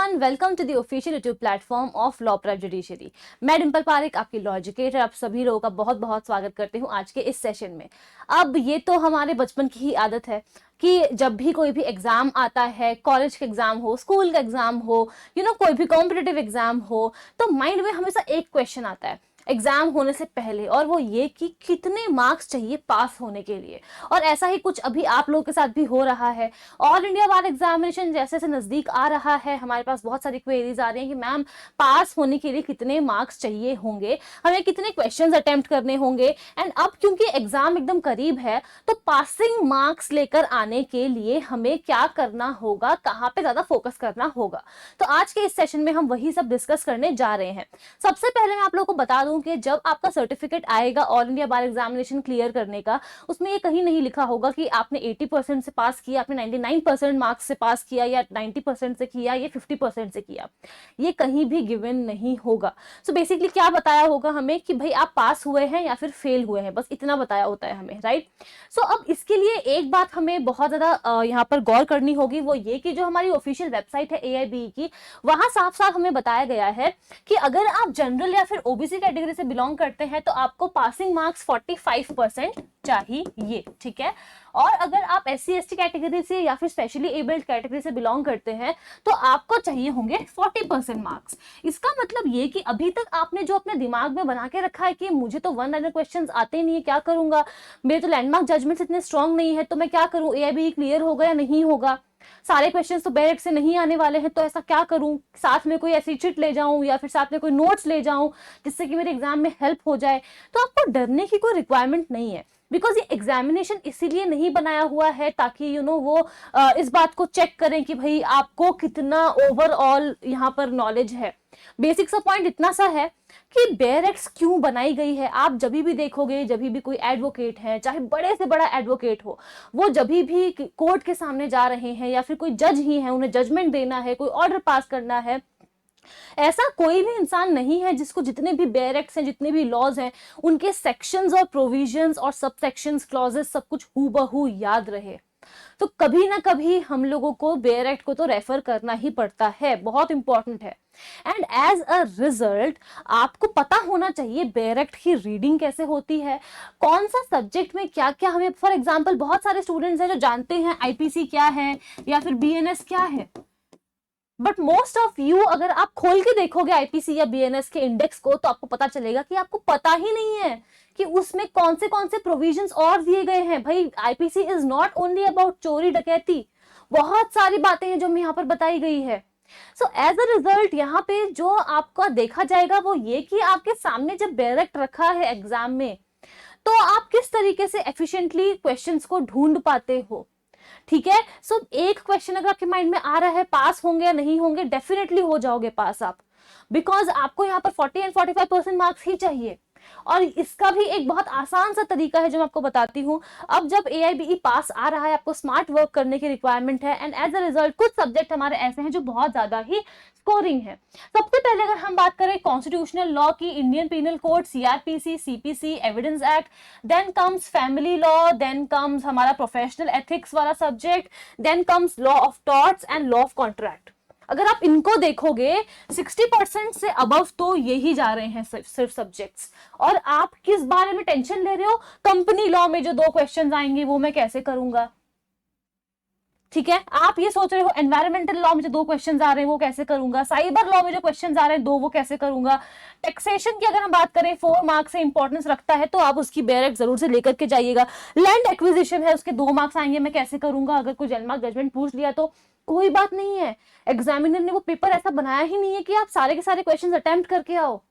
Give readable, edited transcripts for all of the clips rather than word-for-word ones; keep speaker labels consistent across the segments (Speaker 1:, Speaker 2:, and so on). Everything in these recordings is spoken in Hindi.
Speaker 1: Everyone, welcome to the official YouTube platform of law prep judiciary. मैं डिंपल पारेख, आपकी लॉ एजुकेटर, आप सभी लोगों का बहुत बहुत स्वागत करती हूँ आज के इस सेशन में। अब ये तो हमारे बचपन की ही आदत है कि जब भी कोई भी एग्जाम आता है, कॉलेज का एग्जाम हो, स्कूल का एग्जाम हो, कोई भी कॉम्पिटिटिव एग्जाम हो, तो माइंड में हमेशा एक क्वेश्चन आता है एग्जाम होने से पहले, और वो ये कि कितने मार्क्स चाहिए पास होने के लिए। और ऐसा ही कुछ अभी आप लोगों के साथ भी हो रहा है। ऑल इंडिया बार एग्जामिनेशन जैसे जैसे नजदीक आ रहा है, हमारे पास बहुत सारी क्वेरीज आ रही हैं कि मैम पास होने के लिए कितने मार्क्स चाहिए होंगे, हमें कितने क्वेश्चंस अटेम्प्ट करने होंगे। एंड अब क्योंकि एग्जाम एकदम करीब है, तो पासिंग मार्क्स लेकर आने के लिए हमें क्या करना होगा, कहाँ पे ज्यादा फोकस करना होगा। तो आज के इस सेशन में हम वही सब डिस्कस करने जा रहे हैं। सबसे पहले मैं आप लोगों को बता दूं कि जब आपका सर्टिफिकेट आएगा ऑल इंडिया बार एग्जामिनेशन क्लियर करने का, उसमें ये कहीं नहीं लिखा होगा कि आपने 80% से पास किया, आपने 99% मार्क्स से पास किया, या 90% से किया, या 50% से किया। ये कहीं भी गिवन नहीं होगा। सो बेसिकली क्या बताया होगा हमें कि भाई आप पास हुए हैं या फिर फेल हुए हैं, बस इतना बताया होता है हमें, राइट। सो अब इसके लिए एक बात हमें बहुत ज्यादा यहाँ पर गौर करनी होगी, वो ये कि जो हमारी ऑफिशियल वेबसाइट है AIBE की, वहां साफ साफ हमें बताया गया है कि अगर आप जनरल या फिर ओबीसी कैटेगरी से बिलोंग करते हैं तो आपको पासिंग मार्क्स 45% चाहिए, ठीक है। और अगर आप SC/ST कैटेगरी से या फिर स्पेशली एबल्ड कैटेगरी से बिलोंग करते हैं तो आपको चाहिए होंगे 40% मार्क्स। इसका मतलब ये कि अभी तक आपने जो अपने दिमाग में बना के रखा है कि मुझे तो वन लाइनर क्वेश्चंस आते ही नहीं है, क्या करूंगा, मेरे तो लैंडमार्क जजमेंट्स इतने स्ट्रांग नहीं है, तो मैं क्या करूं, AIBE क्लियर होगा या नहीं होगा, सारे क्वेश्चंस तो डायरेक्ट से नहीं आने वाले हैं, तो ऐसा क्या करूं, साथ में कोई ऐसी चिट ले जाऊं या फिर साथ में कोई नोट्स ले जाऊं जिससे कि मेरे एग्जाम में हेल्प हो जाए। तो आपको डरने की कोई रिक्वायरमेंट नहीं है, बिकॉज ये एग्जामिनेशन इसीलिए नहीं बनाया हुआ है ताकि वो इस बात को चेक करें कि भाई आपको कितना ओवरऑल यहाँ पर नॉलेज है। बेसिक सा पॉइंट इतना सा है कि बेयर एक्ट्स क्यों बनाई गई है। आप जब भी देखोगे, जब भी कोई एडवोकेट है, चाहे बड़े से बड़ा एडवोकेट हो, वो जब भी कोर्ट के सामने जा रहे हैं या फिर कोई जज ही है, उन्हें जजमेंट देना है, कोई ऑर्डर पास करना है, ऐसा कोई भी इंसान नहीं है जिसको जितने भी बेयर एक्ट्स हैं, जितने भी लॉज हैं, उनके सेक्शंस और प्रोविजंस और सब सेक्शंस, क्लॉजेस सब कुछ हूबहू याद रहे। तो कभी ना कभी हम लोगों को बेयर एक्ट को तो रेफर करना ही पड़ता है, बहुत इंपॉर्टेंट है। एंड एज अ रिजल्ट आपको पता होना चाहिए बेयर एक्ट की रीडिंग कैसे होती है, कौन सा सब्जेक्ट में क्या क्या हमें, फॉर एग्जांपल बहुत सारे स्टूडेंट्स हैं जो जानते हैं IPC क्या है या फिर BNS क्या है, बट मोस्ट ऑफ यू अगर आप खोल के देखोगे IPC या BNS के इंडेक्स को, तो आपको पता चलेगा कि आपको पता ही नहीं है कि उसमें कौन से प्रोविजंस और दिए गए हैं। भाई IPC is not only about चोरी डकैती, बहुत सारी बातें हैं जो हमें यहाँ पर बताई गई है। सो एज अ रिजल्ट यहाँ पे जो आपका देखा जाएगा वो ये कि आपके सामने जब बेयर एक्ट रखा है एग्जाम में, तो आप किस तरीके से एफिशिएंटली क्वेश्चंस को ढूंढ पाते हो, ठीक है। सो एक क्वेश्चन अगर आपके माइंड में आ रहा है, पास होंगे या नहीं होंगे, डेफिनेटली हो जाओगे पास आप, बिकॉज आपको यहाँ पर 40 एंड 45% मार्क्स ही चाहिए। और इसका भी एक बहुत आसान सा तरीका है जो मैं आपको बताती हूँ। अब जब AIBE पास आ रहा है, आपको स्मार्ट वर्क करने की रिक्वायरमेंट है, एंड एज अ रिजल्ट कुछ सब्जेक्ट हमारे ऐसे हैं जो बहुत ज्यादा ही स्कोरिंग है। सबसे पहले अगर हम बात करें कॉन्स्टिट्यूशनल लॉ की, Indian penal code, CRPC, CPC, evidence act, then comes family law, then comes हमारा प्रोफेशनल एथिक्स वाला subject, then comes law of torts and law of contract. अगर आप इनको देखोगे 60% से अबव तो यही जा रहे हैं सिर्फ सब्जेक्ट्स, और आप किस बारे में टेंशन ले रहे हो, कंपनी लॉ में जो 2 क्वेश्चंस आएंगे वो मैं कैसे करूंगा, ठीक है। आप ये सोच रहे हो एनवायरमेंटल लॉ में जो 2 क्वेश्चंस आ रहे हैं वो कैसे करूंगा, साइबर लॉ में जो क्वेश्चंस आ रहे हैं 2 वो कैसे करूंगा। टैक्सेशन की अगर हम बात करें 4 मार्क्स से इंपॉर्टेंस रखता है, तो आप उसकी बेयर एक्ट जरूर से लेकर के जाइएगा। लैंड एक्विजिशन है, उसके 2 मार्क्स आएंगे, मैं कैसे करूंगा, अगर कोई लैंडमार्क जजमेंट पूछ लिया तो कोई बात नहीं है, एग्जामिनर ने वो पेपर ऐसा बनाया ही नहीं है कि आप सारे के सारे क्वेश्चंस अटेम्प्ट करके आओ,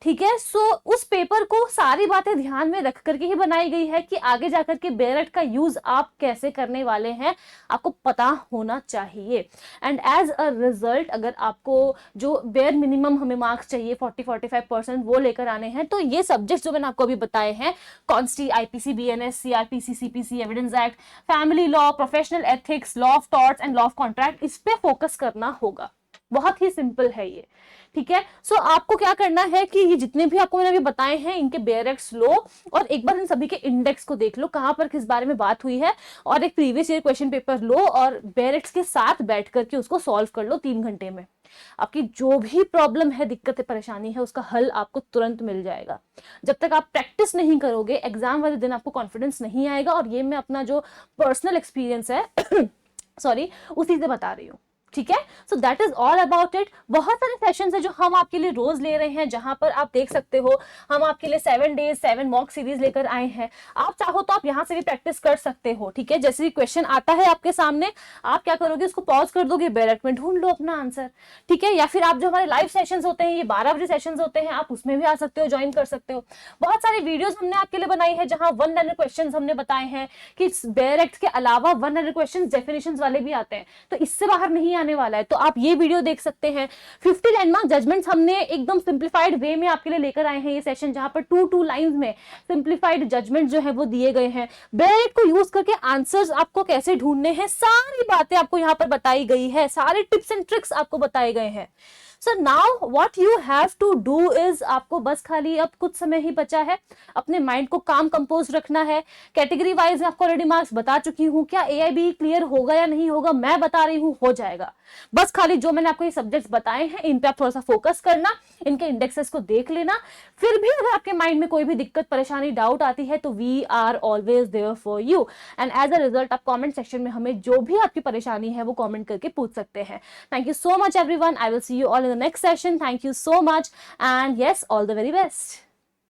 Speaker 1: ठीक है। सो उस पेपर को सारी बातें ध्यान में रख करके ही बनाई गई है कि आगे जाकर के बेयर एक्ट का यूज आप कैसे करने वाले हैं, आपको पता होना चाहिए। एंड एज अ रिजल्ट अगर आपको जो बेयर मिनिमम हमें मार्क्स चाहिए 40-45% वो लेकर आने हैं, तो ये सब्जेक्ट जो मैंने आपको अभी बताए हैं, कॉन्स्टी, IPC, BNS, CRPC, CPC, evidence act, family law, professional ethics, law of torts and law of contract, इस पे फोकस करना होगा। बहुत ही सिंपल है ये, ठीक है। सो आपको क्या करना है कि ये जितने भी आपको मैंने अभी बताए हैं इनके बेयरएक्स लो और एक बार इन सभी के इंडेक्स को देख लो कहां पर किस बारे में बात हुई है, और एक प्रीवियस ईयर क्वेश्चन पेपर लो और बेयरएक्स के साथ बैठ करके उसको सॉल्व कर लो 3 घंटे में। आपकी जो भी प्रॉब्लम है, दिक्कत है, परेशानी है, उसका हल आपको तुरंत मिल जाएगा। जब तक आप प्रैक्टिस नहीं करोगे एग्जाम वाले दिन आपको कॉन्फिडेंस नहीं आएगा, और ये मैं अपना जो पर्सनल एक्सपीरियंस है सॉरी उसी से बता रही हूँ, ठीक है। So that is all about it. बहुत सारे सेशंस है जो हम आपके लिए रोज ले रहे हैं, जहां पर आप देख सकते हो हम आपके लिए 7 days 7 मॉक सीरीज लेकर आए हैं। आप चाहो तो आप यहां से भी प्रैक्टिस कर सकते हो, ठीक है। जैसे क्वेश्चन आता है आपके सामने, आप क्या करोगे, उसको पॉज कर दोगे, बेयरएक्स में ढूंढ लो अपना आंसर, ठीक है। या फिर आप जो हमारे लाइव सेशंस होते हैं, ये 12 बजे सेशंस होते हैं, आप उसमें भी आ सकते हो, ज्वाइन कर सकते हो। बहुत सारी वीडियोस हमने आपके लिए बनाई है जहां 100 क्वेश्चन हमने बताए हैं कि बेयरएक्स के अलावा 100 क्वेश्चन डेफिनेशन वाले भी आते हैं, तो इससे बाहर नहीं आने वाला है, तो आप ये वीडियो देख सकते हैं। 50 लैंडमार्क जजमेंट्स हमने एकदम सिंप्लीफाइड वे में आपके लिए लेकर आए हैं ये सेशन, जहां पर 2 लाइंस में सिंप्लीफाइड जजमेंट जो है वो दिए गए हैं। बेयरएक्स को यूज करके आंसर्स आपको कैसे ढूंढने हैं, सारी बातें आपको यहाँ पर बताई गई है, सारे टिप्स एंड ट्रिक्स आपको बताए गए हैं। So now what you have to do is, आपको बस खाली अब कुछ समय ही बचा है, अपने माइंड को काम कंपोज रखना है। कैटेगरी वाइज आपको ऑलरेडी मार्क्स बता चुकी हूँ, क्या AIB क्लियर होगा या नहीं होगा मैं बता रही हूँ, हो जाएगा। बस खाली जो मैंने आपको ये सब्जेक्ट्स बताए हैं इन पे आप थोड़ा सा फोकस करना, इनके इंडेक्सेस को देख लेना। फिर भी अगर आपके माइंड में कोई भी दिक्कत, परेशानी, डाउट आती है तो we are always there for you, and as a result आप कमेंट सेक्शन में हमें जो भी आपकी परेशानी है वो कमेंट करके पूछ सकते हैं। Thank you so much everyone, I will see you all in the next session. Thank you so much, and yes, all the very best.